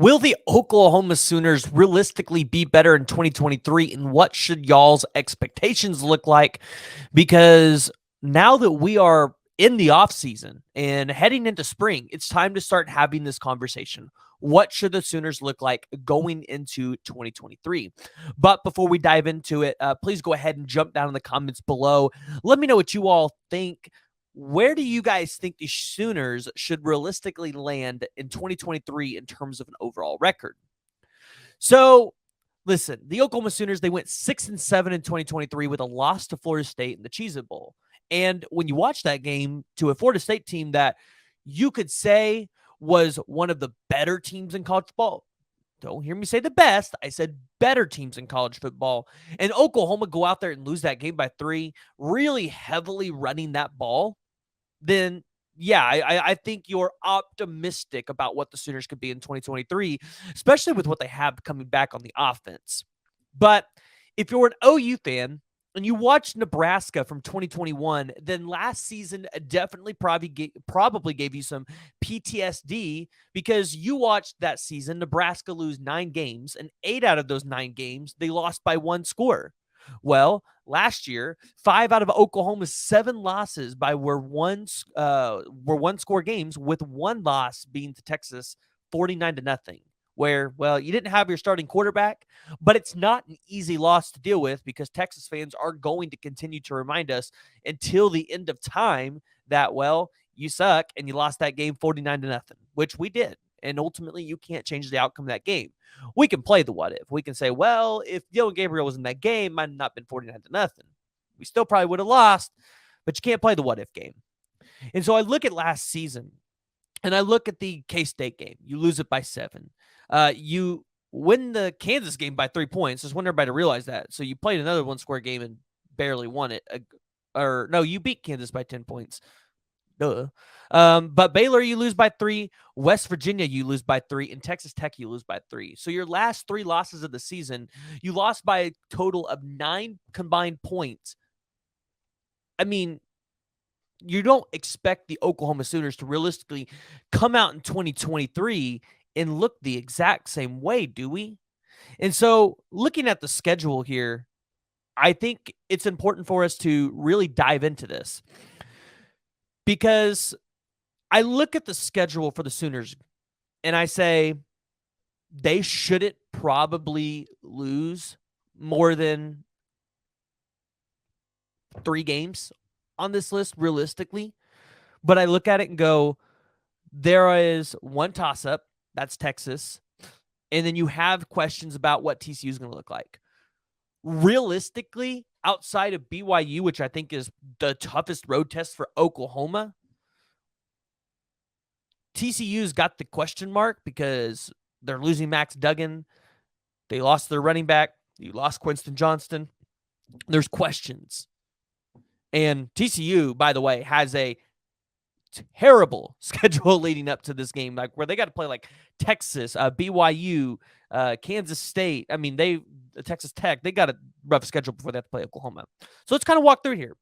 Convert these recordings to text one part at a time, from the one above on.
Will the Oklahoma Sooners realistically be better in 2023? And what should y'all's expectations look like? Because now that we are in the offseason and heading into spring, it's time to start having this conversation. What should the Sooners look like going into 2023? But before we dive into it, please go ahead and jump down in the comments below. Let me know what you all think. Where do you guys think the Sooners should realistically land in 2023 in terms of an overall record? So, listen, the Oklahoma Sooners, they went 6-7 in 2023 with a loss to Florida State in the Cheez It Bowl. And when you watch that game to a Florida State team that you could say was one of the better teams in college football, don't hear me say the best. I said better teams in college football. And Oklahoma go out there and lose that game by 3, really heavily running that ball, then yeah, I think you're optimistic about what the Sooners could be in 2023, especially with what they have coming back on the offense. But if you're an OU fan and you watched Nebraska from 2021, then last season definitely probably gave you some PTSD because you watched that season Nebraska lose 9 games, and 8 out of those 9 games they lost by 1 score. Well, last year, 5 out of Oklahoma's 7 losses were one score games, with 1 loss being to Texas, 49-0. Where, well, you didn't have your starting quarterback, but it's not an easy loss to deal with because Texas fans are going to continue to remind us until the end of time that, well, you suck and you lost that game 49-0, which we did. And ultimately, you can't change the outcome of that game. We can play the what if. We can say, well, if Dylan Gabriel was in that game, might have not been 49-0. We still probably would have lost, but you can't play the what if game. And so I look at last season, and I look at the K-State game. You lose it by 7. You win the Kansas game by 3 points. Just want everybody to realize that. So you played another 1-score game and barely won it. No, you beat Kansas by 10 points. Duh. But Baylor, you lose by 3. West Virginia, you lose by 3. And Texas Tech, you lose by 3. So your last 3 losses of the season, you lost by a total of 9 combined points. I mean, you don't expect the Oklahoma Sooners to realistically come out in 2023 and look the exact same way, do we? And so looking at the schedule here, I think it's important for us to really dive into this. Because I look at the schedule for the Sooners and I say they shouldn't probably lose more than 3 games on this list realistically. But I look at it and go, there is 1 toss-up, that's Texas. And then you have questions about what TCU is going to look like. Realistically, outside of BYU, which I think is the toughest road test for Oklahoma, TCU's got the question mark because they're losing Max Duggan. They lost their running back. You lost Quinton Johnston. There's questions. And TCU, by the way, has a terrible schedule leading up to this game, like where they got to play like Texas, BYU, Kansas State. I mean, Texas Tech, they got a rough schedule before they have to play Oklahoma. So let's kind of walk through here.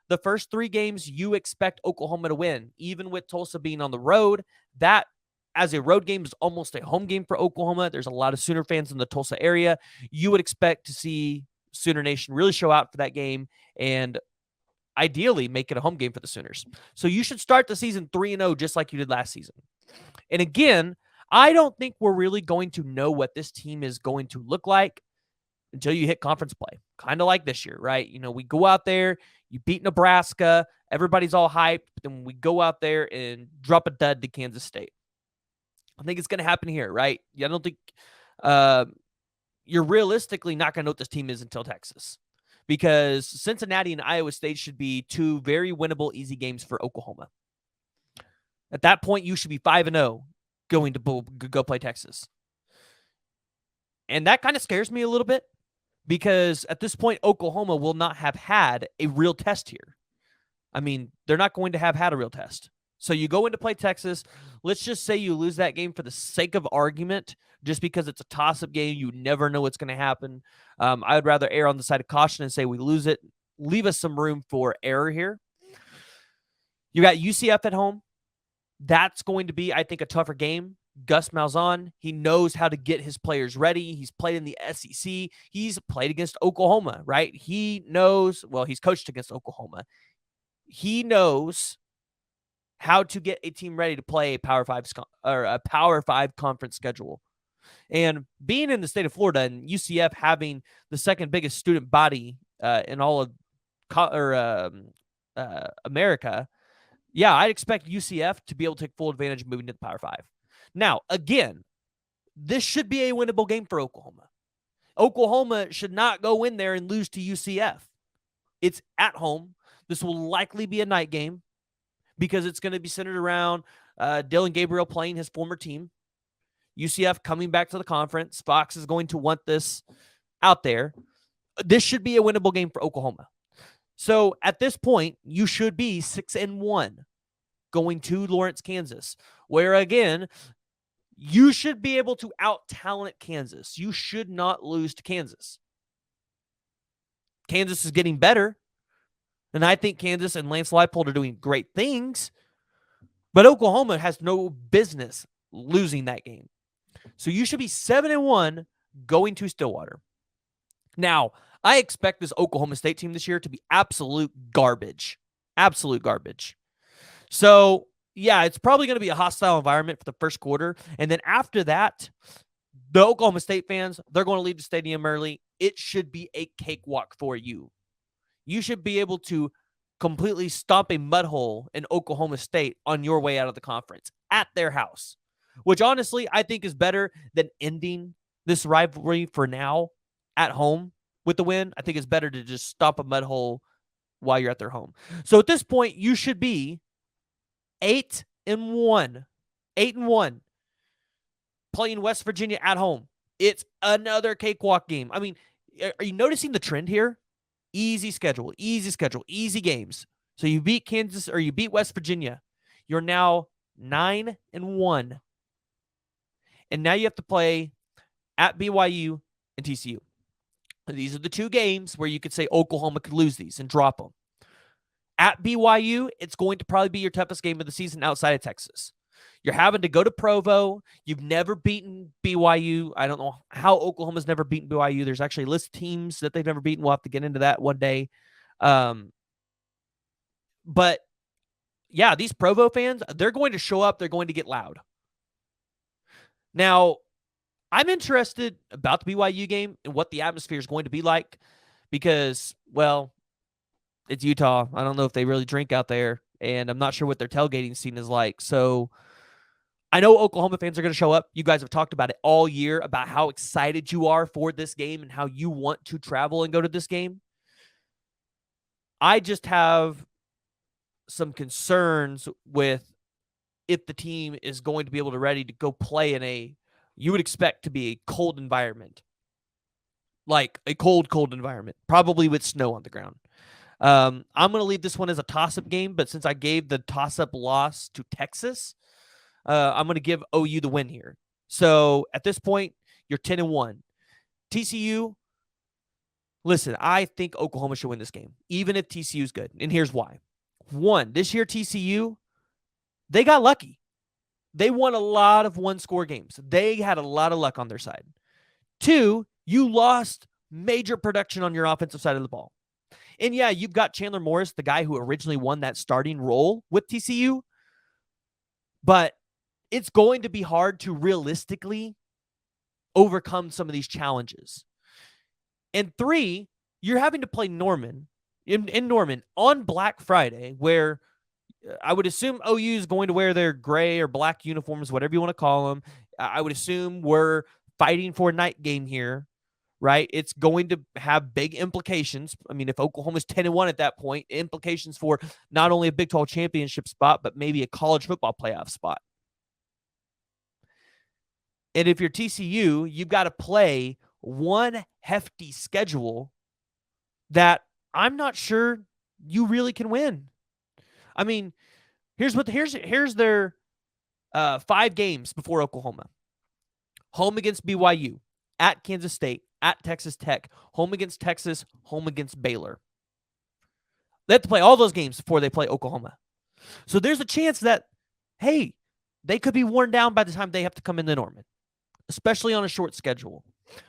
The first 3 games you expect Oklahoma to win, even with Tulsa being on the road. That, as a road game, is almost a home game for Oklahoma. There's a lot of Sooner fans in the Tulsa area. You would expect to see Sooner Nation really show out for that game and ideally make it a home game for the Sooners. So you should start the season 3-0 just like you did last season. And again, I don't think we're really going to know what this team is going to look like until you hit conference play. Kind of like this year, right? You know, we go out there, you beat Nebraska, everybody's all hyped, but then we go out there and drop a dud to Kansas State. I think it's going to happen here, right? I don't think you're realistically not going to know what this team is until Texas, because Cincinnati and Iowa State should be 2 very winnable, easy games for Oklahoma. At that point, you should be 5-0 going to go play Texas. And that kind of scares me a little bit because at this point, Oklahoma will not have had a real test here. I mean, they're not going to have had a real test. So you go in to play Texas. Let's just say you lose that game for the sake of argument, just because it's a toss-up game. You never know what's going to happen. I would rather err on the side of caution and say we lose it. Leave us some room for error here. You got UCF at home. That's going to be, I think, a tougher game. Gus Malzahn, he knows how to get his players ready. He's played in the SEC. He's played against Oklahoma, right? He knows, well, he's coached against Oklahoma. He knows how to get a team ready to play a Power 5 or a Power 5 conference schedule. And being in the state of Florida and UCF having the second biggest student body in all of America, yeah, I'd expect UCF to be able to take full advantage of moving to the Power 5. Now, again, this should be a winnable game for Oklahoma. Oklahoma should not go in there and lose to UCF. It's at home. This will likely be a night game because it's going to be centered around Dylan Gabriel playing his former team. UCF coming back to the conference. Fox is going to want this out there. This should be a winnable game for Oklahoma. So at this point, you should be 6-1 going to Lawrence, Kansas, where again, you should be able to out-talent Kansas. You should not lose to Kansas. Kansas is getting better, and I think Kansas and Lance Leipold are doing great things, but Oklahoma has no business losing that game. So you should be 7-1 going to Stillwater. Now, I expect this Oklahoma State team this year to be absolute garbage. Absolute garbage. So, yeah, it's probably going to be a hostile environment for the first quarter. And then after that, the Oklahoma State fans, they're going to leave the stadium early. It should be a cakewalk for you. You should be able to completely stomp a mud hole in Oklahoma State on your way out of the conference at their house, which honestly I think is better than ending this rivalry for now at home with the win. I think it's better to just stomp a mud hole while you're at their home. So at this point, you should be 8-1. 8-1. Playing West Virginia at home. It's another cakewalk game. I mean, are you noticing the trend here? Easy schedule, easy games. So you beat Kansas or you beat West Virginia. You're now 9-1. And now you have to play at BYU and TCU. These are the two games where you could say Oklahoma could lose these and drop them. At BYU, it's going to probably be your toughest game of the season outside of Texas. You're having to go to Provo. You've never beaten BYU. I don't know how Oklahoma's never beaten BYU. There's actually a list of teams that they've never beaten. We'll have to get into that one day. But, yeah, these Provo fans, they're going to show up. They're going to get loud. Now, I'm interested about the BYU game and what the atmosphere is going to be like because, well, it's Utah. I don't know if they really drink out there, and I'm not sure what their tailgating scene is like. So I know Oklahoma fans are going to show up. You guys have talked about it all year, about how excited you are for this game and how you want to travel and go to this game. I just have some concerns with if the team is going to be able to ready to go play in a, you would expect to be a cold environment. Like a cold environment, probably with snow on the ground. I'm going to leave this one as a toss-up game, but since I gave the toss-up loss to Texas, I'm going to give OU the win here. So at this point, you're 10-1. TCU, listen, I think Oklahoma should win this game, even if TCU is good. And here's why. One, this year TCU, they got lucky. They won a lot of one-score games. They had a lot of luck on their side. Two, you lost major production on your offensive side of the ball. And yeah, you've got Chandler Morris, the guy who originally won that starting role with TCU. But it's going to be hard to realistically overcome some of these challenges. And three, you're having to play Norman in Norman on Black Friday, where I would assume OU is going to wear their gray or black uniforms, whatever you want to call them. I would assume we're fighting for a night game here. Right? It's going to have big implications. I mean, if Oklahoma's 10-1 at that point, implications for not only a Big 12 championship spot, but maybe a college football playoff spot. And if you're TCU, you've got to play one hefty schedule that I'm not sure you really can win. I mean, here's their 5 games before Oklahoma. Home against BYU, at Kansas State, at Texas Tech, home against Texas, home against Baylor. They have to play all those games before they play Oklahoma. So there's a chance that, hey, they could be worn down by the time they have to come into Norman, especially on a short schedule.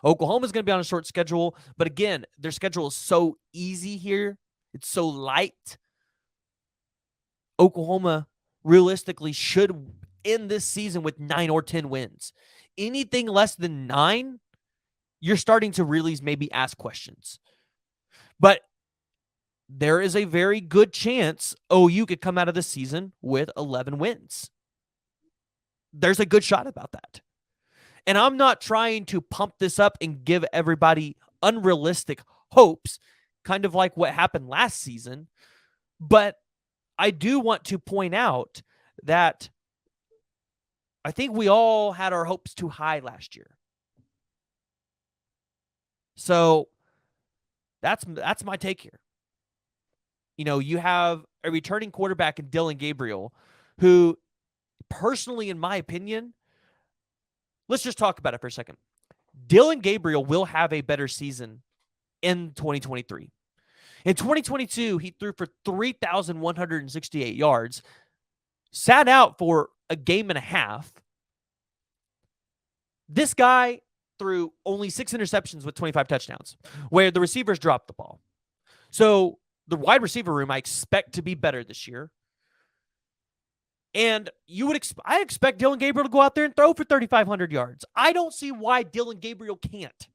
Oklahoma's going to be on a short schedule, but again, their schedule is so easy here. It's so light. Oklahoma realistically should end this season with 9 or 10 wins. Anything less than 9, you're starting to really maybe ask questions. But there is a very good chance OU could come out of the season with 11 wins. There's a good shot about that. And I'm not trying to pump this up and give everybody unrealistic hopes, kind of like what happened last season. But I do want to point out that I think we all had our hopes too high last year. So that's my take here. You know, you have a returning quarterback in Dillon Gabriel, who personally, in my opinion, let's just talk about it for a second. Dillon Gabriel will have a better season in 2023. In 2022, he threw for 3,168 yards, sat out for a game and a half. This guy threw only 6 interceptions with 25 touchdowns, where the receivers dropped the ball. So the wide receiver room I expect to be better this year. And I expect Dillon Gabriel to go out there and throw for 3,500 yards. I don't see why Dillon Gabriel can't.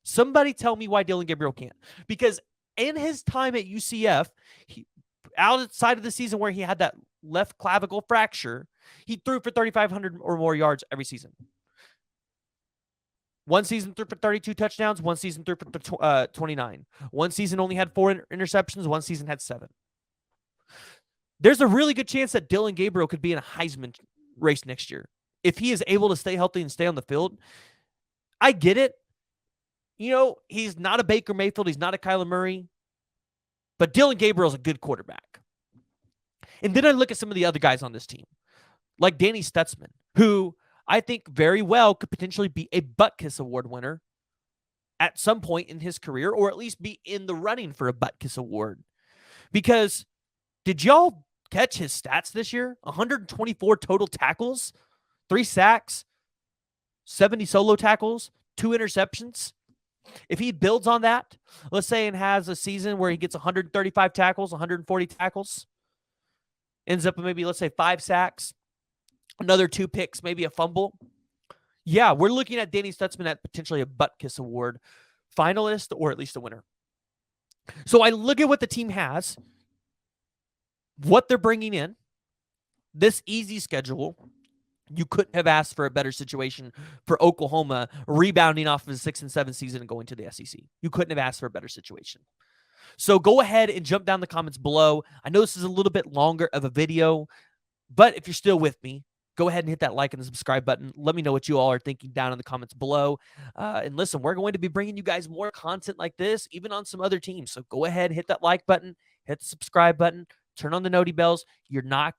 Somebody tell me why Dillon Gabriel can't. Because in his time at UCF, outside of the season where he had that left clavicle fracture, he threw for 3,500 or more yards every season. One season threw for 32 touchdowns. One season threw for 29. One season only had 4 interceptions. One season had 7. There's a really good chance that Dillon Gabriel could be in a Heisman race next year. If he is able to stay healthy and stay on the field, I get it. You know, he's not a Baker Mayfield. He's not a Kyler Murray. But Dillon Gabriel's a good quarterback. And then I look at some of the other guys on this team, like Danny Stutzman, who I think very well could potentially be a Butkus Award winner at some point in his career, or at least be in the running for a Butkus Award. Because did y'all catch his stats this year? 124 total tackles, 3 sacks, 70 solo tackles, 2 interceptions. If he builds on that, let's say, and has a season where he gets 135 tackles, 140 tackles, ends up with maybe, let's say, 5 sacks, another 2 picks, maybe a fumble. Yeah, we're looking at Danny Stutzman at potentially a Butkus Award finalist, or at least a winner. So I look at what the team has, what they're bringing in, this easy schedule. You couldn't have asked for a better situation for Oklahoma rebounding off of a 6-7 season and going to the SEC. You couldn't have asked for a better situation. So go ahead and jump down the comments below. I know this is a little bit longer of a video, but if you're still with me, go ahead and hit that like and the subscribe button. Let me know what you all are thinking down in the comments below. And listen, we're going to be bringing you guys more content like this, even on some other teams. So go ahead, hit that like button, hit the subscribe button, turn on the noti bells. You're not